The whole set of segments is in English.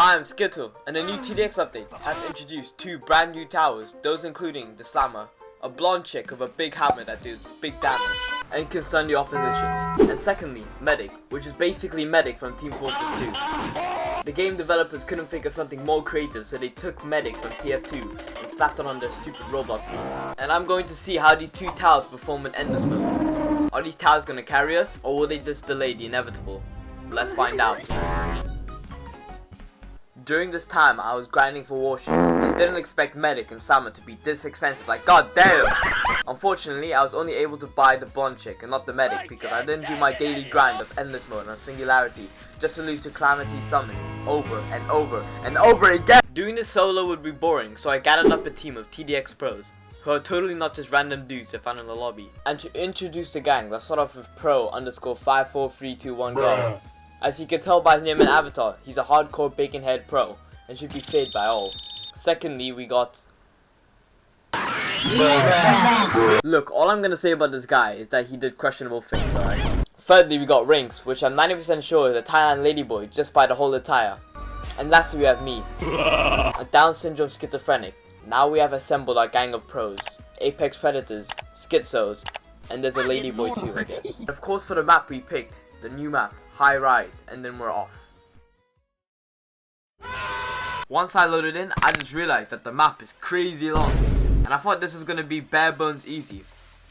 Hi, I'm Skittle, and a new TDX update has introduced two brand new towers, those including the Slammer, a blonde chick with a big hammer that does big damage and can stun your oppositions, and secondly, Medic, which is basically Medic from Team Fortress 2. The game developers couldn't think of something more creative, so they took Medic from TF2 and slapped it on their stupid Roblox game. And I'm going to see how these two towers perform in Endless mode. Are these towers going to carry us, or will they just delay the inevitable? Let's find out. During this time, I was grinding for Warship and didn't expect Medic and Slammer to be this expensive, like god damn! Unfortunately, I was only able to buy the blonde chick and not the Medic because I didn't do my daily grind of Endless mode on Singularity just to lose to Calamity summons over and over and over again! Doing this solo would be boring, so I gathered up a team of TDX pros, who are totally not just random dudes I found in the lobby. And to introduce the gang, let's start off with Pro_54321 Go. As you can tell by his name and avatar, he's a hardcore bacon head pro and should be feared by all. Secondly, we got... Look, all I'm gonna say about this guy is that he did questionable things, alright? Thirdly, we got Rinks, which I'm 90% sure is a Thailand ladyboy just by the whole attire. And lastly, we have me, a Down syndrome schizophrenic. Now we have assembled our gang of pros, Apex Predators, Schizos, and there's a ladyboy too, I guess. And of course, for the map we picked, the new map, High Rise, and then we're off. Once I loaded in, I just realized that the map is crazy long, and I thought this was gonna be bare bones easy,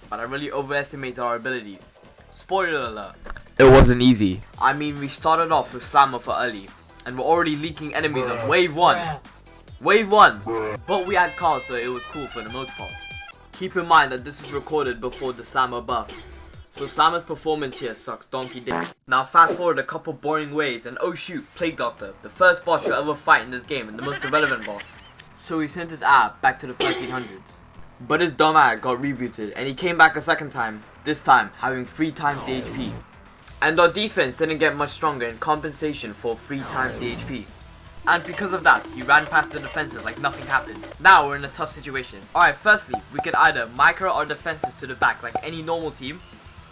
but I really overestimated our abilities. Spoiler alert, it wasn't easy. I mean, we started off with Slammer for early, and we're already leaking enemies on wave 1. Wave 1! But we had cars, so it was cool for the most part. Keep in mind that this is recorded before the Slammer buff, so Slammer's performance here sucks donkey dick. Now fast forward a couple boring waves and oh shoot, Plague Doctor, the first boss you'll ever fight in this game and the most irrelevant boss. So he sent his app back to the 1300s. But his dumb ass got rebooted and he came back a second time, this time having 3 times the HP. And our defense didn't get much stronger in compensation for 3 times the HP. And because of that, he ran past the defenses like nothing happened. Now we're in a tough situation. Alright, firstly, we could either micro our defenses to the back like any normal team,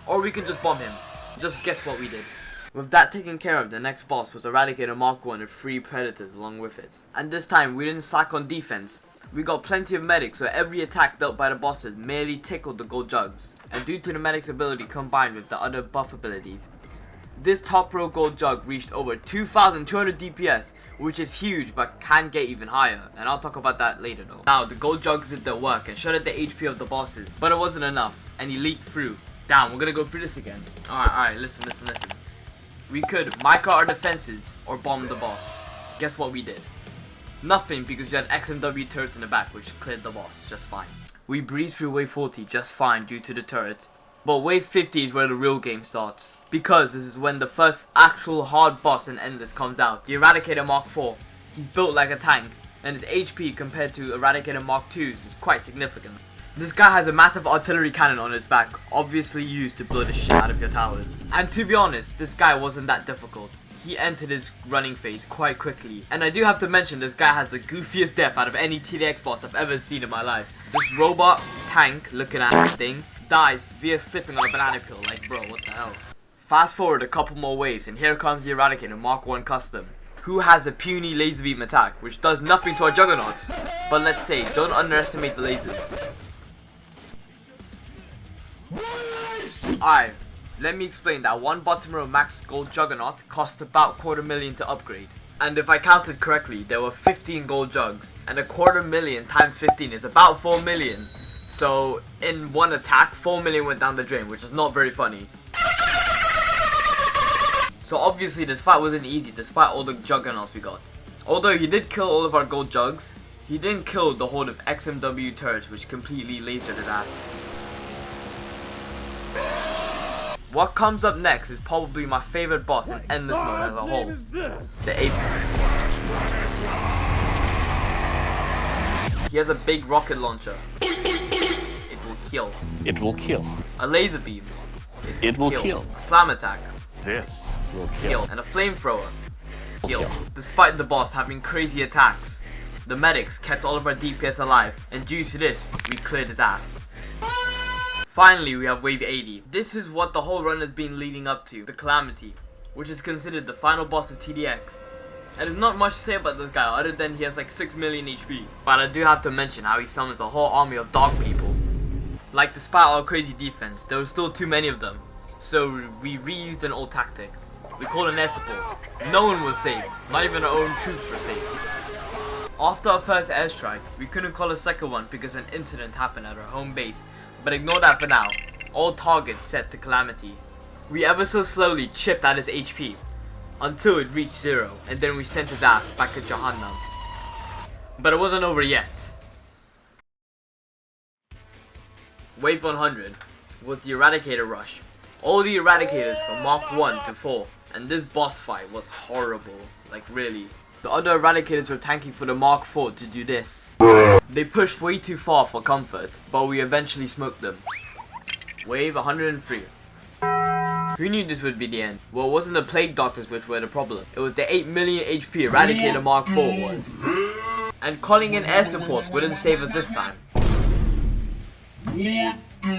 or we can just bomb him. Just guess what we did. With that taken care of, the next boss was Eradicator MK1 with 3 Predators along with it. And this time, we didn't slack on defense. We got plenty of medics, so every attack dealt by the bosses merely tickled the gold jugs. And due to the medic's ability combined with the other buff abilities, this top row gold jug reached over 2200 DPS, which is huge but can get even higher, and I'll talk about that later though. Now, the gold jugs did their work and shot at the HP of the bosses, but it wasn't enough, and he leaked through. Damn, we're gonna go through this again. Alright, listen. We could micro our defenses or bomb the boss. Guess what we did? Nothing, because you had XMW turrets in the back which cleared the boss just fine. We breezed through wave 40 just fine due to the turret. But wave 50 is where the real game starts, because this is when the first actual hard boss in Endless comes out, the Eradicator Mk4. He's built like a tank, and his HP compared to Eradicator Mk2's is quite significant. This guy has a massive artillery cannon on his back, obviously used to blow the shit out of your towers. And to be honest, this guy wasn't that difficult. He entered his running phase quite quickly. And I do have to mention, this guy has the goofiest death out of any TDX boss I've ever seen in my life. This robot tank looking at thing dies via slipping on a banana peel, like bro, what the hell. Fast forward a couple more waves and here comes the Eradicator MK1 Custom, who has a puny laser beam attack which does nothing to our juggernauts. But let's say, don't underestimate the lasers. Alright, let me explain that one bottom row max gold juggernaut cost about 250,000 to upgrade. And if I counted correctly, there were 15 gold jugs, and 250,000 times 15 is about 4 million. So in one attack, 4 million went down the drain, which is not very funny. So obviously this fight wasn't easy despite all the juggernauts we got. Although he did kill all of our gold jugs, he didn't kill the horde of XMW turrets which completely lasered his ass. What comes up next is probably my favorite boss in Endless mode as a whole, the Apex. He has a big rocket launcher. It will kill. It will kill. A laser beam. It will kill. A slam attack. This will kill. And a flamethrower. Kill. Despite the boss having crazy attacks, the medics kept all of our DPS alive, and due to this, we cleared his ass. Finally, we have wave 80. This is what the whole run has been leading up to, the Calamity, which is considered the final boss of TDX. And there's not much to say about this guy other than he has like 6 million HP. But I do have to mention how he summons a whole army of dog people. Like, despite our crazy defense, there were still too many of them. So we reused an old tactic. We called an air support. No one was safe. Not even our own troops were safe. After our first airstrike, we couldn't call a second one because an incident happened at our home base. But ignore that for now. All targets set to Calamity. We ever so slowly chipped at his HP. Until it reached 0. And then we sent his ass back to Jahannam. But it wasn't over yet. Wave 100 was the Eradicator rush. All the Eradicators from Mark 1 to 4. And this boss fight was horrible. Like, really. The other Eradicators were tanking for the Mark 4 to do this. They pushed way too far for comfort, but we eventually smoked them. Wave 103. Who knew this would be the end? Well, it wasn't the Plague Doctors which were the problem. It was the 8 million HP Eradicator Mark 4 was. And calling in air support wouldn't save us this time.